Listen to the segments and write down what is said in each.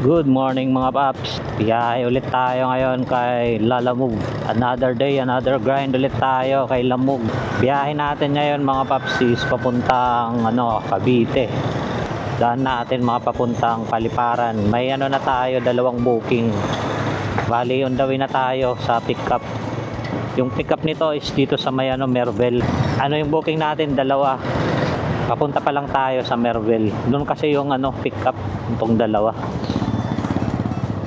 Good morning mga paps. Biyahe ulit tayo ngayon kay Lalamove. Another day, another grind ulit tayo kay Lamove. Biyahe natin ngayon mga paps is papuntang Cavite. Daan natin mga papuntang Paliparan. May na tayo, dalawang booking. Bali on the way na tayo sa pickup. Yung pickup nito is dito sa may Mervel. Yung booking natin, dalawa. Papunta pa lang tayo sa Mervel. Doon kasi yung pickup itong dalawa.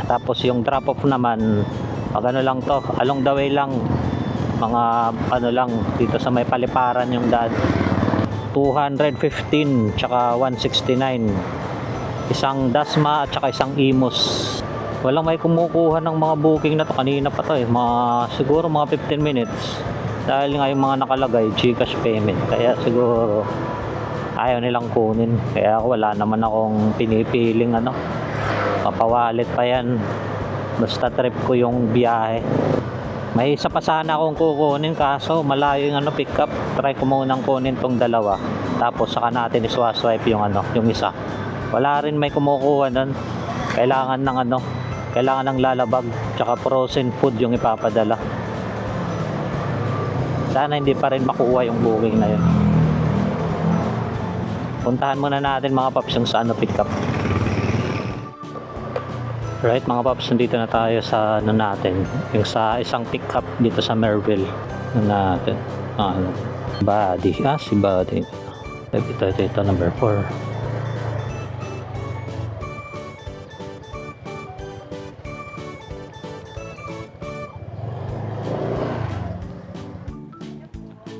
Tapos yung drop off naman, pag lang to, along the way lang, mga lang dito sa may Paliparan yung daan. 215 tsaka 169, isang Dasma at tsaka isang Imus. Walang may kumukuha ng mga booking na to, kanina pa to siguro mga 15 minutes, dahil nga yung mga nakalagay GCash payment, kaya siguro ayaw nilang kunin. Kaya wala naman akong pinipiling papawalit pa yan, basta trip ko yung biyahe. May isa pa sana akong kukunin kaso malayo yung pickup. Try ko munang kunin tong dalawa, tapos saka natin iswaswipe yung yung isa. Wala rin may kumukuha nun. Kailangan ng kailangan ng lalabag tsaka frozen food yung ipapadala. Sana hindi pa rin makuha yung booking na yun. Puntahan muna natin mga paps yung sa pickup. Right mga paps, nandito na tayo sa natin, yung sa isang pickup dito sa Mervel natin. Buddy, si Buddy. Ito number 4.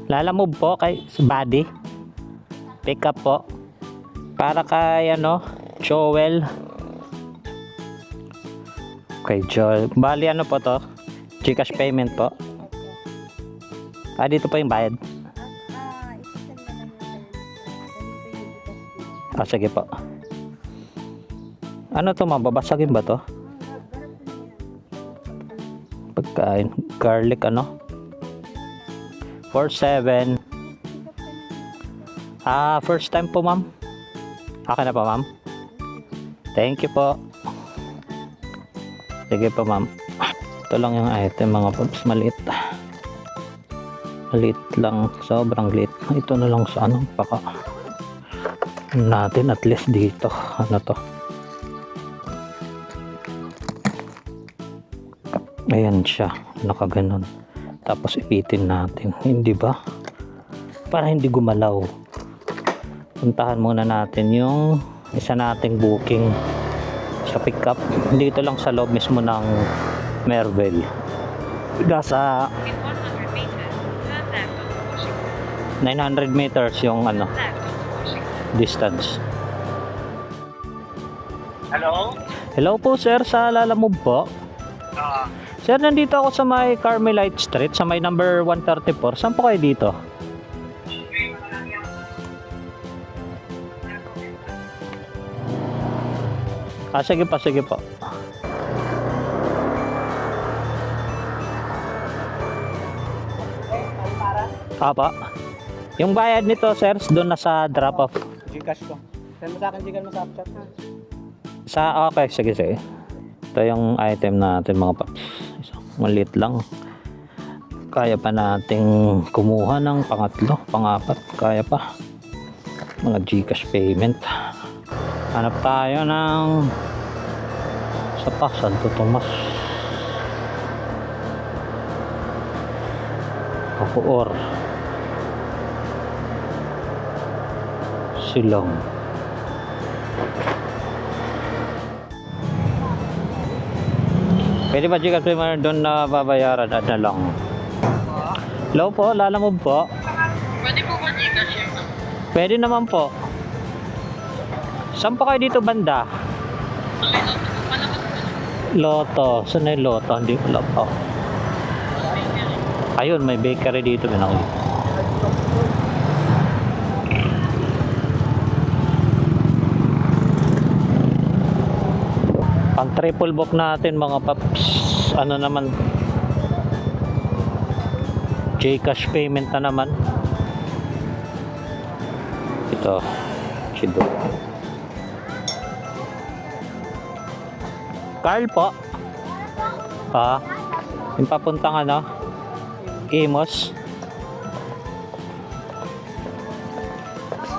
Lalamove po kay si Buddy. Pickup po. Para kay Joel. Okay, Joel. Bali po to? GCash payment po. Dito po yung bayad. Sige po. To, mababasagin ba to? Pagkain. Garlic 47. First time po ma'am. Okay na po ma'am. Thank you po. Sige po ma'am. Ito lang yung item mga paps. Maliit lang, sobrang liit. Ito na lang sa baka natin at least dito to. Ayan siya, nakaganon. Tapos ipitin natin, hindi ba, para hindi gumalaw. Puntahan muna natin yung isa nating booking sa pickup dito lang sa loob mismo ng Mervel. Nasa 900 meters yung distance. Hello po sir, sa Lalamove po. Sir, nandito ako sa may Carmelite Street, sa may number 134. Saan po kayo dito? Sige po. Apa. Yung bayad nito, sir, doon na sa drop off. GCash ko. Send mo sa akin, GCash mo sa chat. Okay, sige. Ito yung item natin mga paps. Maliit lang. Kaya pa nating kumuha ng pangatlo, pangapat. Kaya pa. Mga GCash payment. Hanap tayo ng Santo Tomas. Bacoor. Silong. Pwede ba GCash payment doon na babayaran at na lang? Hello po, Lalamove po. Pwede po ba GCash yun? Pwede naman po. Saan po kayo dito banda? Loto. Saan na yung Loto? Hindi ko lang po. Ayun, may bakery dito. Pang triple book natin mga paps. Naman, GCash payment na naman. Ito Chido. Carl po. Ah, yung papuntang ano? Imos.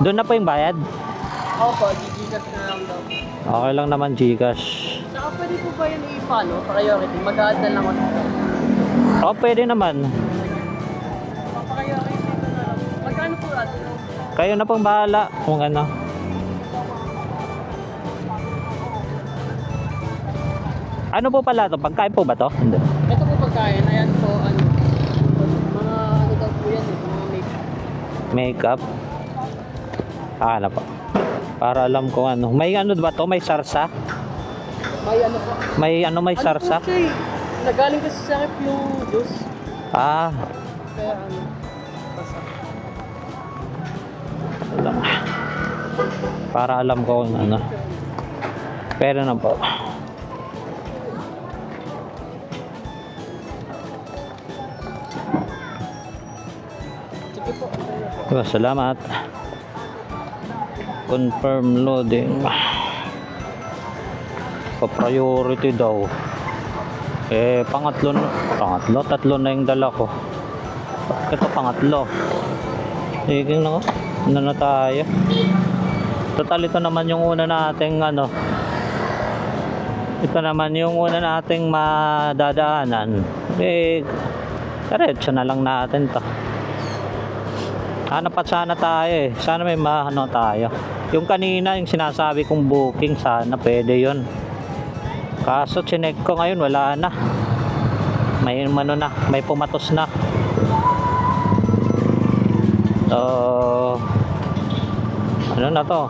Doon na po yung bayad. Opo, gigigas na lang daw. Okay lang naman Gcash. Saka pwede po ba yun i-follow? Priority. Mag-add na lang ako dito. Oh, pwede naman. Priority dito na lang. Magkano po add? Kayo na pong bahala kung ano. Ano po pala to? Pagkain po ba to? Hindi. Ito po pagkain. Ayan po, ano. Mga ano daw po yan eh. Mga makeup. Makeup. Ah, ano po. Para alam ko ano. May ano ba to? May sarsa? May ano po. May sarsa? Ano po siya eh. Nagaling kasi sa rep yung juice. Ah, Kaya ano. Basta. wala. Para alam ko kung ano. Pero na po. Sige po. Oh, salamat. Confirm loading. Pa-priority daw. Tatlo na yung dala ko. Ito pangatlo. Sige na ko. Ano na tayo? Total ito naman yung una nating ano. Ito naman yung una nating madadaanan. Diretso na lang natin to. Hanap pa sana tayo eh. Sana may maano tayo. Yung kanina, yung sinasabi kong booking, sana pwede yun. Kaso chinek ko ngayon, wala na. May ano na, may pumatos na. So, ano na to?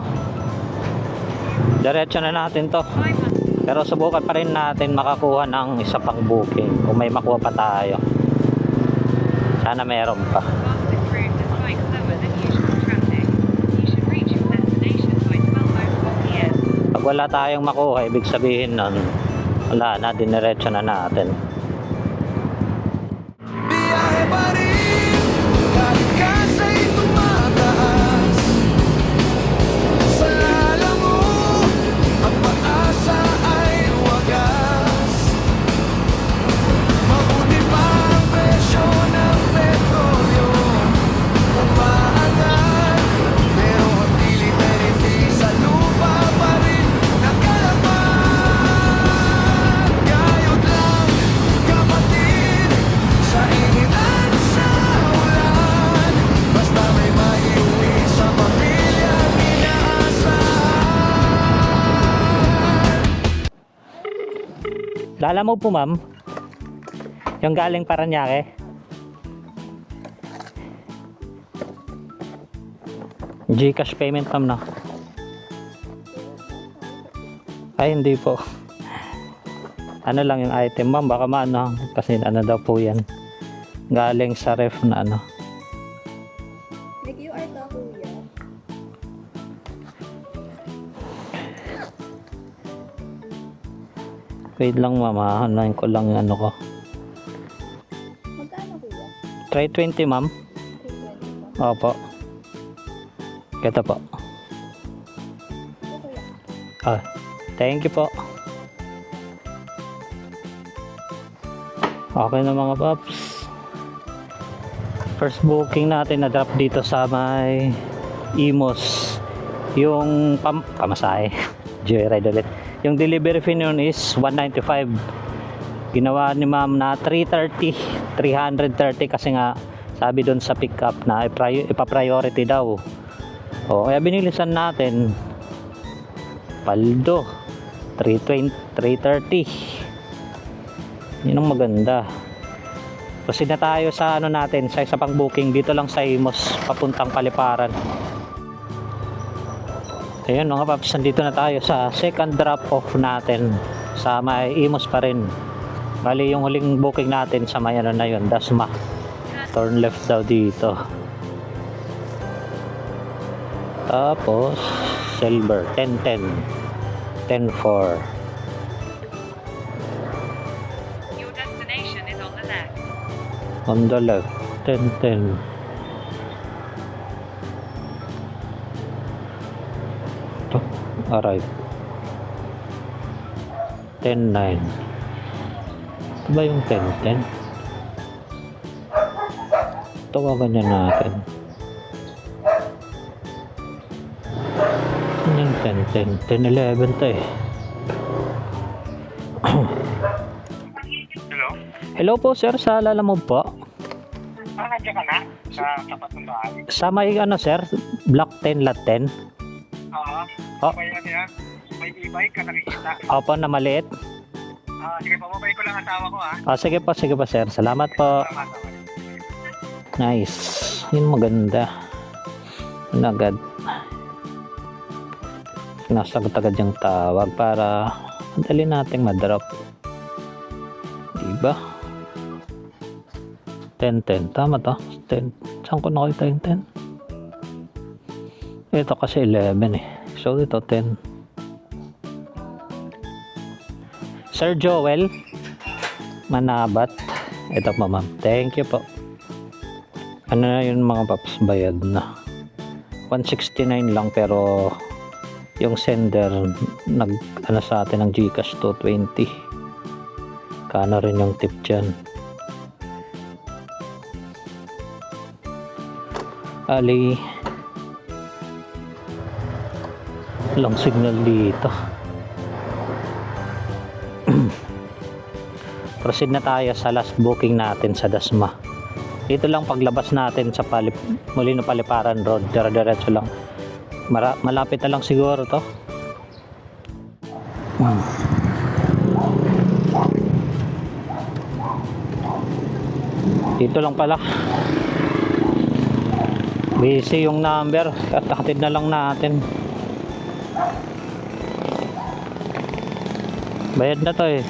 Diretso na natin to. Pero subukan pa rin natin makakuha ng isa pang booking. Kung may makuha pa tayo. Sana meron pa. Pag wala tayong makuha, ibig sabihin nun, wala na, diniretso na natin. Biyahe pa rin, kahit kasa'y tumataas. Sa lala mo, ang pag-asa ay wagas. Mabuti pa ang presyo ng petrolyo, umaangat. Pero ang delivery sa lupa pa rin nakalaman. Gayod lang, kapatid, sa init at sa ulan. Basta may maiuwi sa pamilyang inaasahan. Lala mo po ma'am, yung galing Paranaque. Gcash payment ma'am no? Ay hindi po. Ano lang yung item ma'am, baka maano kasi ano daw po yan. Galing sa ref na ano. May QR to, kuya. Wait lang ma'am ha, anoin ko lang yung ano ko. Magkano, kuya? Try 20 ma'am. 320 po. Opo. Ito po. Ito, kuya. Ah, thank you po. Okay na mga paps. First booking natin na drop dito sa may Imos. Yung pamasahe. Joyride ulit. Yung delivery fee nun is 195. Ginawa ni ma'am na 330 kasi nga sabi doon sa pickup na ipa-priority daw. O kaya binilisan natin. Paldo 330. Yun ang maganda. Proceed na tayo sa ano natin, sa isa pang booking dito lang sa Imos papuntang Paliparan. Ayun mga paps, nandito na tayo sa second drop off natin sa may Imos pa rin. Bali yung huling booking natin sa may ano na yun, Dasma. Turn left daw dito. Tapos silver 1010 104. Your destination is on the left. On the left 1010. Arrive. 10-9. Ito ba yung 10-10? Ito ba ganyan natin? Ano yung 10-10? 10-11 to eh. Hello? Hello po sir, sa Lalamove po. Nandiyan ka na? Sa tapat ng bahay? Sa may ano sir, Block 10, Lot 10. Oo. Oh. May ano yan? May e-bike ka nakikita? Opo na maliit. Sige, pamabay ko lang ang tawa ko ha. Sige po sir. Salamat po. Salamat. Nice. Yun maganda. Yun agad. Nasagot agad yung tawag para madali nating madrop. Diba? 10-10. Tama to? 10. Saan ko nakita yung 10? Ito kasi 11 eh. So ito 10. Sir Joel Manabat. Ito po ma'am. Thank you po. Ano na yun mga paps? Bayad na. 169 lang pero yung sender nag ano sa atin ng GCash 220. Kano rin yung tip dyan. Ali. Walang signal dito. Proceed na tayo sa last booking natin sa Dasma. Dito lang paglabas natin sa Molino Paliparan Road. Diretso lang. Malapit na lang siguro to. Dito lang pala. Busy yung number. Hatid na lang natin. Bayad na to eh.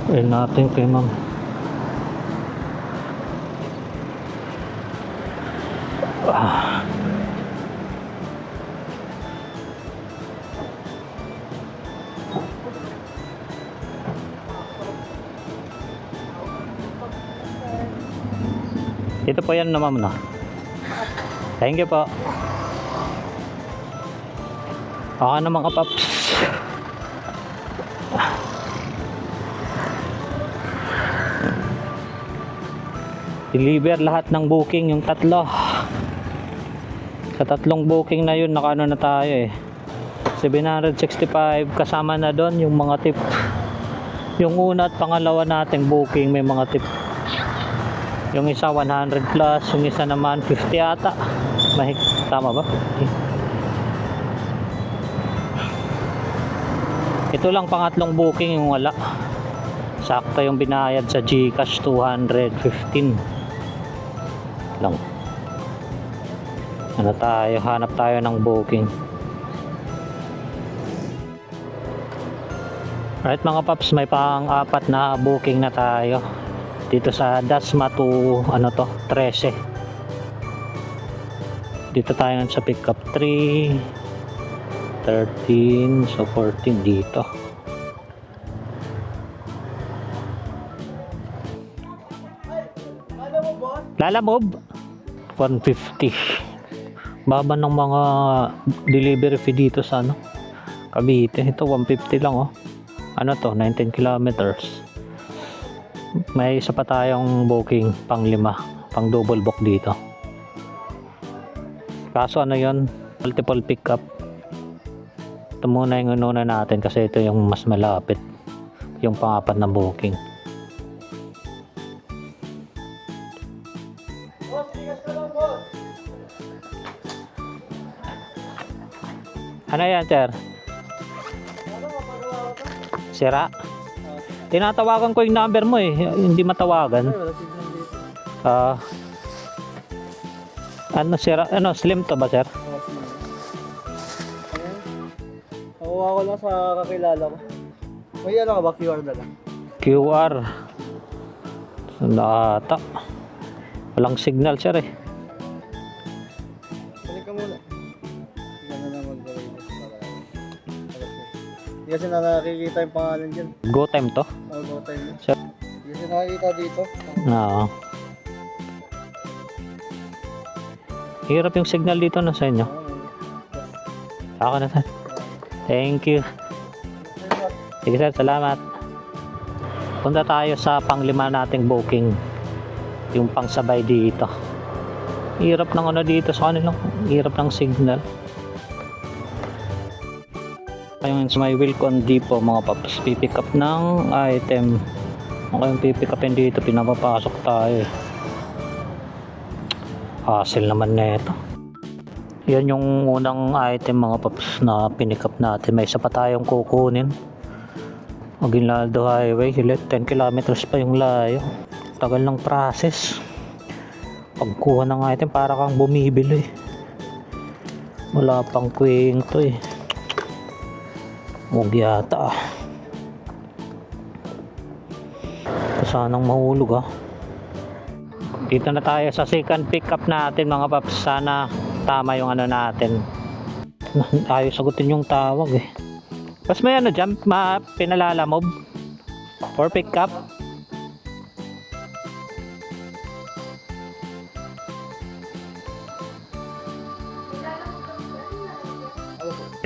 Ayun natin kay ma'am. Dito po yan na ma'am na. Thank you po. Baka naman kapaps. Deliver lahat ng booking yung tatlo. Sa tatlong booking na yun nakaano na tayo eh. 765 kasama na doon yung mga tip. Yung una at pangalawa nating booking may mga tip. Yung isa 100 plus, yung isa naman 50 ata. Tama ba? Ito lang pangatlong booking yung wala. Sakto yung binayad sa GCash 215 lang. Ano tayo? Hanap tayo ng booking. Alright mga paps, may pang-apat na booking na tayo. Dito sa Dasma to ano to 13. Dito tayo sa pick up 3 13 so 14 dito. Lalamove 150. Baba ng mga delivery fee dito sa ano Cavite. Ito 150 lang oh. Ano to 19 kilometers. May isa pa tayong booking pang 5, pang double book dito. Kaso ano yon, multiple pickup. Ito muna yung ununa natin kasi ito yung mas malapit, yung pang-apat na booking. Ano yan sir? Sira? Tinatawagan ko yung number mo eh, hindi matawagan. Ano sira, ano slim to ba sir? Nakuha ko lang sa kakilala ko. May ano ka ba? QR na lang. QR. Ata. Walang signal sir eh. Balik ka muna. Tignan na naman gawin mo. Hindi kasi nakakikita yung pangalan dyan. Go time to? Go time yun. Sir. Hindi kasi nakakita dito. Oo. Hirap yung signal dito na sa inyo. Ako na sir. Thank you. Sige sir, salamat. Punta tayo sa panglima nating booking. Yung pangsabay dito. Hirap ng ano dito sa kanila. Hirap ng signal. Yung sa may Wilcon Depot mga paps, pipick up ng item. Kung kayong pipick upin dito, pinapapasok tayo. Hassle naman na ito. Yan yung unang item mga paps na pinick up natin. May isa pa tayong kukunin. Aguinaldo Highway, 10 kilometers pa yung layo. Tagal ng process. Pagkuha ng item, para kang bumibili. Wala pang kwento eh. Huwag yata ah. Sanang mahulog ah. Dito na tayo sa second pick up natin mga paps. Sana tama yung ano natin. Ayaw sagutin yung tawag eh. Pas may ano dyan, pinalalamob for pick up.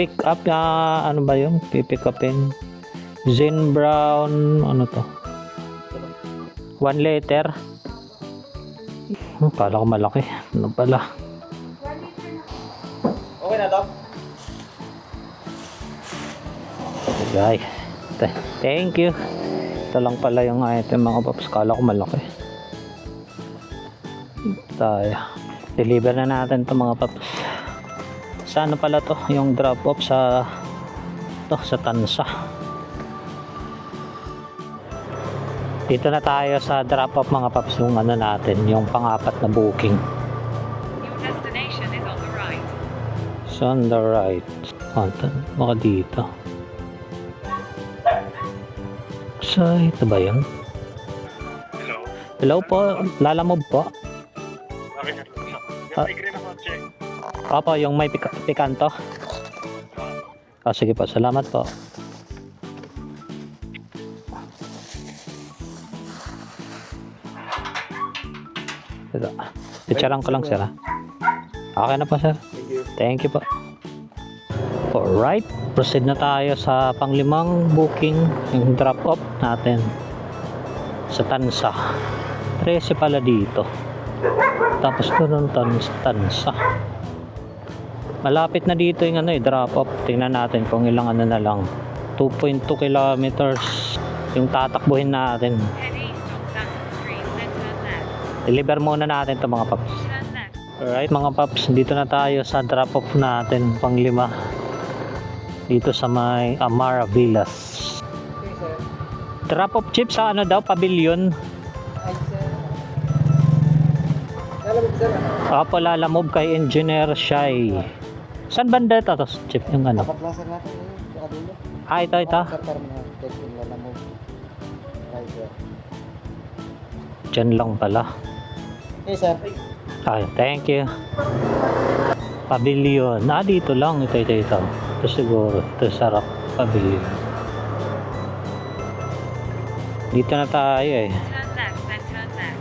Pick up, ano ba yun? Pick upin. Zen Brown, ano to? 1 liter. Kala ko malaki. Ano pala? Okay na to? Guys, thank you. Ito lang pala yung item mga paps. Kala ko malaki. Tayo. Deliver na natin to mga paps. Sana pala to yung drop off sa Tansa. Dito na tayo sa drop off mga paps, yung ano natin, yung pang-apat na booking. Your destination is on the right. So on the right. Baka dito. So ito ba yun? Hello? Hello po, Lalamove po. Okay, sir. Ah. Yung green na kotse. Opo, yung may pikanto. Sige po, salamat po. Ito. Picturean ko lang sir ha. Okay na po sir. Thank you po. Alright, proceed na tayo sa panglimang booking, yung drop off natin sa Tansa. 13 pala dito. Tapos doon Tansa. Malapit na dito yung ano drop off. Tingnan natin kung ilang ano na lang. 2.2 kilometers yung tatakbuhin natin. Head east on Sutton Street, then turn left. Deliver muna natin to mga paps. Turn left. Alright mga paps, dito na tayo sa drop off natin, panglima. Dito sa may Amara Villas. Drop off chip sa ano daw, pavilion. Apo, Lalamove kay Engineer Shai. Saan banda ito? Chip yung ano? Kaplasan natin yun, saka dulo. Ito. Sir, parang mga check in Lalamove. Right, sir. Diyan lang pala. Okay, sir. Thank you. Pavilion. Dito lang. Ito. Ito siguro. Ito sarap. Pavilion. Dito na tayo eh. Turn left, then turn left.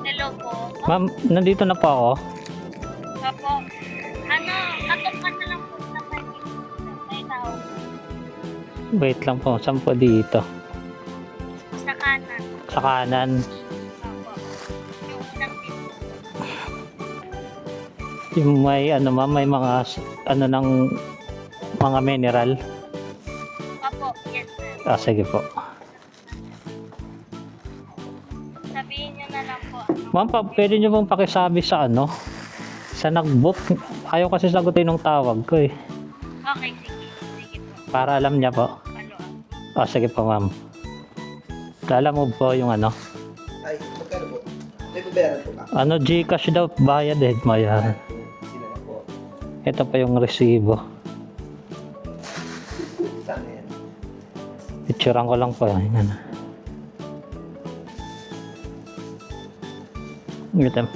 Hello po. Ma'am, nandito na po ako. Opo. Ano, katong ka na lang po sa may tao. Wait lang po. Saan po dito? Sa kanan. Sa kanan. Opo. Yung unang dito. Yung may ano ma'am, may mga ano ng mga mineral. Opo, yes sir. Sige po. Sabihin nyo na lang po. Ma'am, pwede nyo pong pakisabi sa ano? Sa nag-book. Ayaw kasi sagutin ng tawag ko eh. Okay, sige. Sige po. Para alam niya po. Follow up. Sige po ma'am. Lalamove po yung ano. Ay, magkano po? May babayaran po ka? Ano, Gcash daw, bayad eh. Mayan. Sino na po? Ito pa yung resibo. Saan na yan? Picturean ko lang po. Yan. Ito.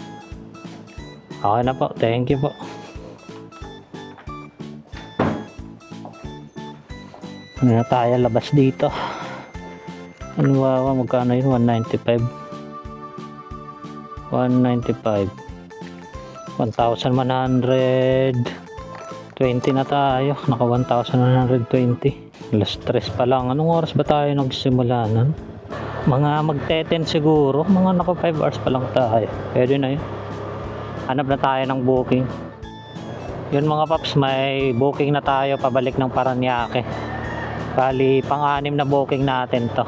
Okay na po. Thank you po. Ano na tayo labas dito? Ano ba? Magkano yun? 195. 195. 1,120 na tayo. Naka 1,120. Alas 3 pa lang. Anong oras ba tayo nagsimula nun? Mga magte-10 siguro. Mga naka 5 hours pa lang tayo. Pwede na yun. Hanap na tayo ng booking. Yun mga paps, may booking na tayo pabalik ng Paranaque. Bali, pang-anim na booking natin to.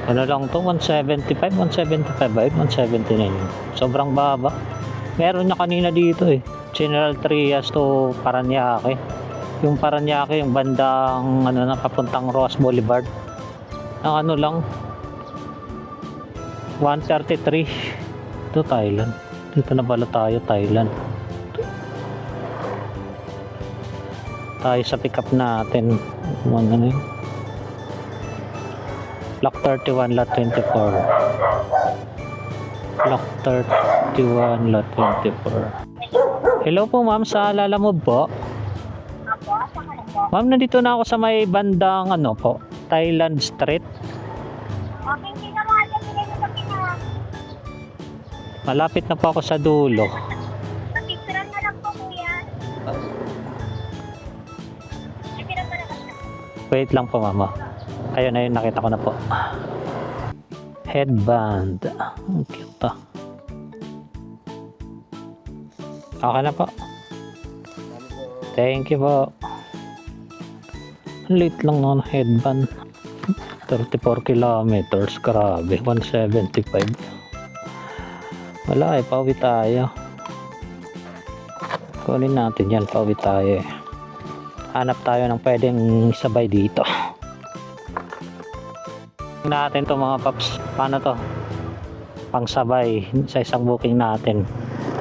Ano lang to? 175, 179. Sobrang baba. Meron na kanina dito eh. General Trias to Paranaque. Yung Paranaque, yung bandang ano na papuntang Ross Boulevard. Ang ano lang 133. Ito Thailand. Dito na pala tayo, Thailand. Tayo sa pick up natin. Ano yun? Block 31, lot 24. Block 31, lot 24. Hello po ma'am, sa Lalamove po. Apo, asa ka na po? Ma'am, nandito na ako sa may bandang ano po, Thailand Street. Okay, hindi na mga pinay mo sa Pinas. Malapit na po ako sa dulo. Napicturan na lang po, kuya. Ay, pinagpala ka siya. Wait lang po mama. Ayun, nakita ko na po. Headband. Ang cute ah. Okay na po. Thank you po. Ang late lang ng headband. 34 kilometers. Grabe. 175. Wala eh. Pauwi tayo. Kunin natin yan. Pauwi tayo eh. Hanap tayo ng pwedeng sabay dito. Natin to mga paps. Paano to? Pangsabay sa isang booking natin.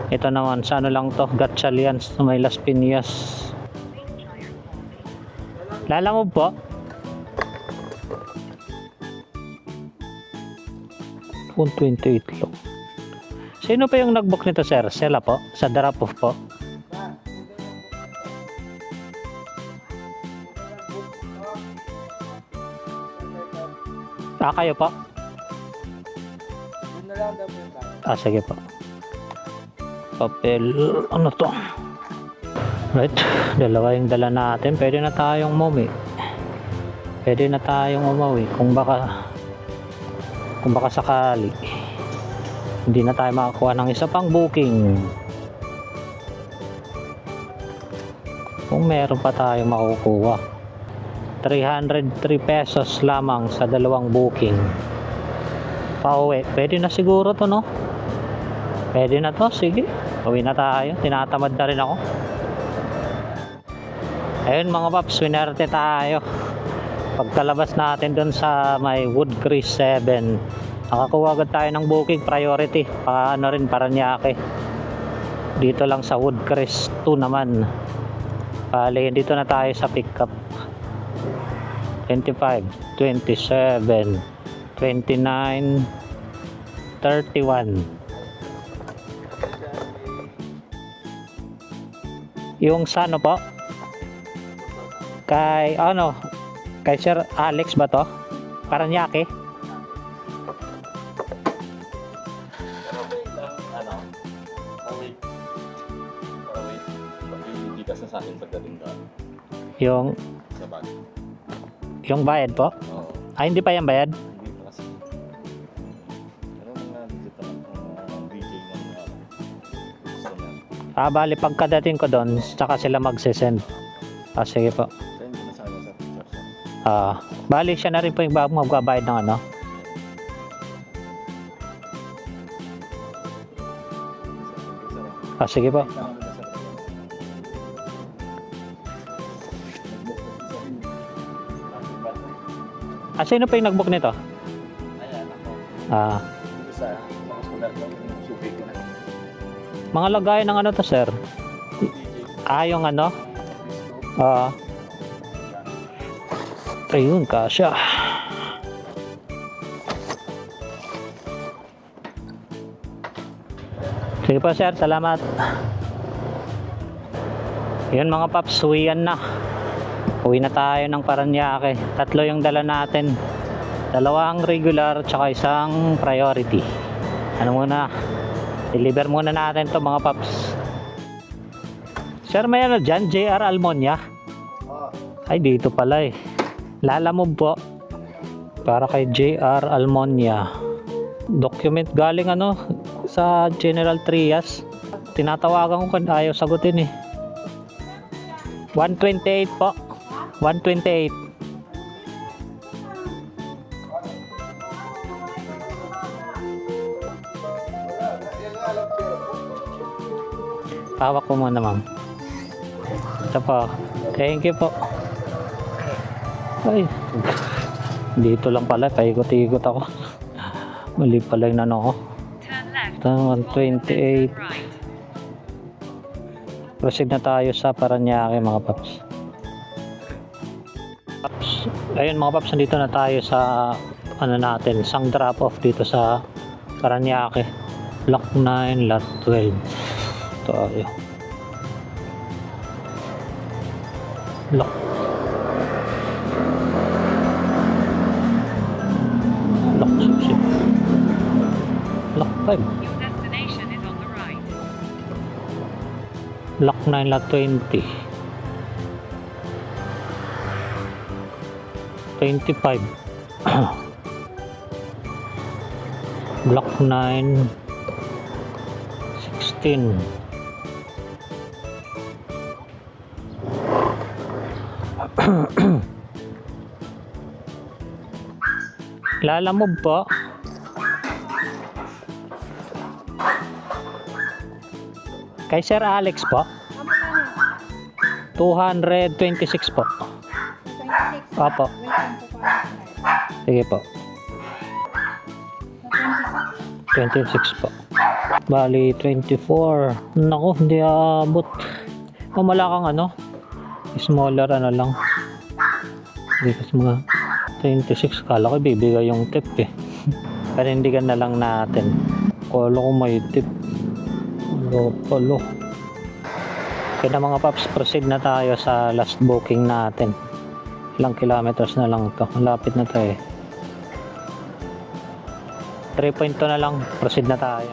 Ito naman sa ano lang to, Gatchalians sa may Las Piñas. Lalamove po. Kung 28 lang. Sino pa yung nag-book nito sir? Sela po? Sa Darapov po? Kayo po? Sige po. Papel, ano to? Right, dalawa yung dala natin. Pwede na tayong umuwi. Pwede na tayong umuwi kung baka sakali hindi na tayo makakuha ng isa pang booking. Kung meron pa tayong makukuha. 303 pesos lamang sa dalawang booking. Pauwi. Pwede na siguro to, no? Pwede na to. Sige. Uwi na tayo. Tinatamad na rin ako. Ayun mga paps, winerte tayo. Pagkalabas natin dun sa may Woodcrest 7, nakakuha agad tayo ng booking priority. Paano rin Paranaque. Dito lang sa Woodcrest 2 naman. Bali, dito na tayo sa pickup. 25, 27, 29, 31. Yung sa ano po? Kay Sir Alex ba to? Paranaque? Hindi ka sa akin pagdating ka Yung sa bag. Yung bayad po? Oo. Ay, hindi pa yan bayad? Hindi pa kasi. Pero mga digital ng DJ ng gusto na. Bali pagkadating ko doon, tsaka sila magsisend. Sige po. Send mo na sa akin sa pictures. Bali siya na rin po yung magbabayad ng ano. Sige po. Sino pa yung nag-book nito? Ayan ako. Isa, tapos ko na yung suki ko na. Mga lagay ng ano to sir? Yung ano? Ayun, kasya. Sige po sir, salamat. Yun mga paps, uwian na. Uwi na tayo ng Paranaque. 3 yung dala natin. 2 regular tsaka isang priority. Ano muna? Deliver muna natin to mga paps. Sir, may ano dyan? JR Almonia? Ay, dito pala eh. Lalamove po. Para kay JR Almonia. Document galing ano sa General Trias. Tinatawagan ko kung ayaw sagutin eh. 128 po. 128. Tawag ko muna ma'am. Ito po. Thank you po. Ay. Dito lang pala. Paikot-ikot ako. Mali pala yung ano ko. Turn left. Ito, 128. Right. Proceed na tayo sa Paranaque mga paps. Ayun mga paps, nandito na tayo sa ano natin, isang drop off dito sa Paranaque. Block 9, lot 12. Tayo. Block. Block 6. Block 5. Your destination is on the right. Block 9, lot 20. 25. Block 9, 16. Lalamove po. Kay Sir Alex po. 226 po. 26. Opo. Sige po. 26 po. Bali 24. Naku, hindi abot. Mamala kang ano. Smaller ano lang. Hindi kasi mga 26. Kala ko bibigay yung tip eh. Panindigan na lang natin. Kala ko may tip. Palo. Okay na mga paps, proceed na tayo sa last booking natin. Ilang kilometers na lang to. Malapit na tayo. 3.2 na lang, proceed na tayo.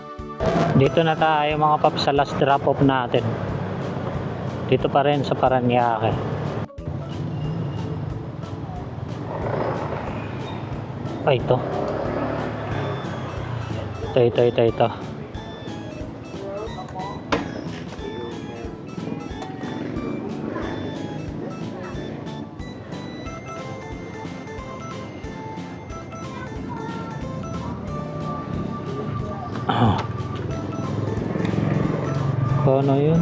Dito na tayo mga paps sa last drop off natin. Dito pa rin sa Paranaque. Ay, ito. Ito. Paano yun?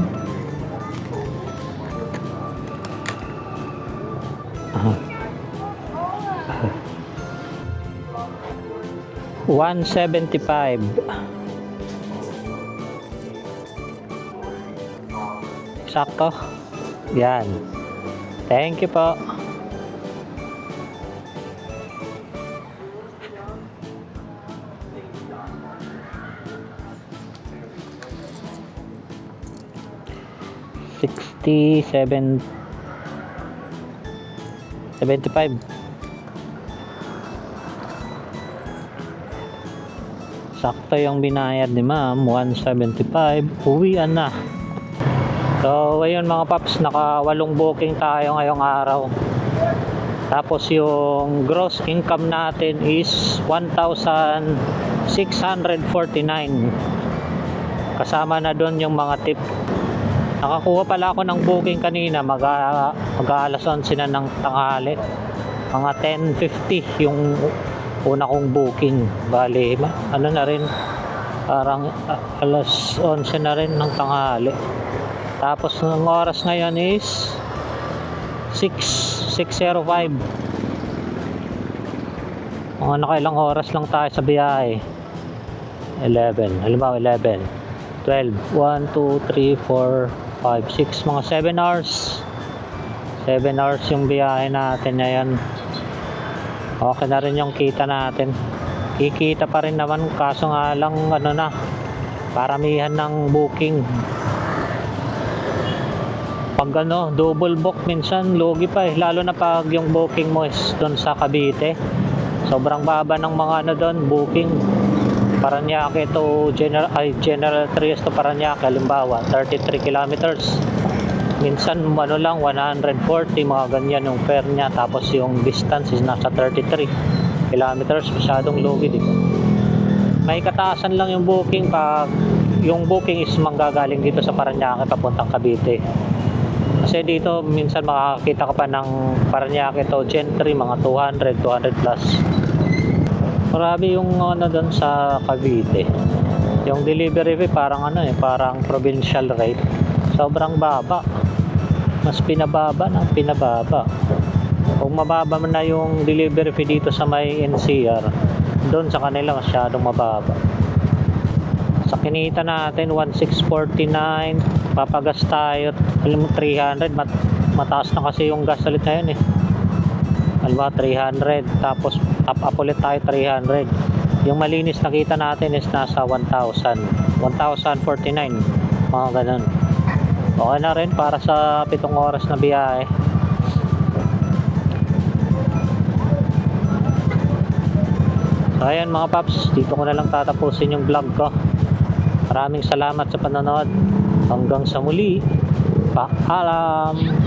$175. Sakto? Yan. Thank you po. $67.75. Sakto yung binayad ni ma'am, 175. Uwian na. So ayun mga paps, naka 8 booking tayo ngayong araw. Tapos yung gross income natin is 1,649. Kasama na doon yung mga tip. Nakakuha pala ako ng booking kanina, mag-alas 11 na ng tanghali. Mga 10:50 yung una kong booking. Bali, ano na rin, parang alas 11 na rin ng tanghali. Tapos ng oras ngayon is 6:05. Mga nakailang oras lang tayo sa biyahe. 11, halimbawa 11, 12, 1, 2, 3, 4, 5, 6, mga 7 hours. 7 hours yung biyahe natin ngayon. Okay na rin yung kita natin. Kikita pa rin naman, kaso nga lang ano na, paramihan ng booking. Pag ano, double book minsan lugi pa eh, lalo na pag yung booking mo is doon sa Cavite. Sobrang baba ng mga ano doon, booking. Paranaque to General Trias to Paranaque, halimbawa 33 kilometers. Minsan ano lang 140, mga ganyan yung fare niya, tapos yung distance is nasa 33 kilometers. Masyadong lugi, di ba? May kataasan lang yung booking pag yung booking is manggagaling dito sa Paranaque papuntang Cavite. Kasi dito minsan makakakita ka pa ng Paranaque to Gentry, mga 200 plus. Marami yung ano doon sa Cavite. Yung delivery fee parang ano parang provincial rate. Sobrang baba. Mas pinababa ng pinababa. Kung mababa man na yung delivery fee dito sa may NCR, doon sa kanila masyadong mababa. Sa kinita natin 1649, papagas tayo alam mo 300, mataas na kasi yung gas ulit na yun alam mo 300, tapos top up ulit tayo 300. Yung malinis nakita natin is nasa 1049, mga ganun. Okay na rin para sa 7 oras na biyahe. So ayan mga paps, dito ko na lang tatapusin yung vlog ko. Maraming salamat sa panonood. Hanggang sa muli. Paalam.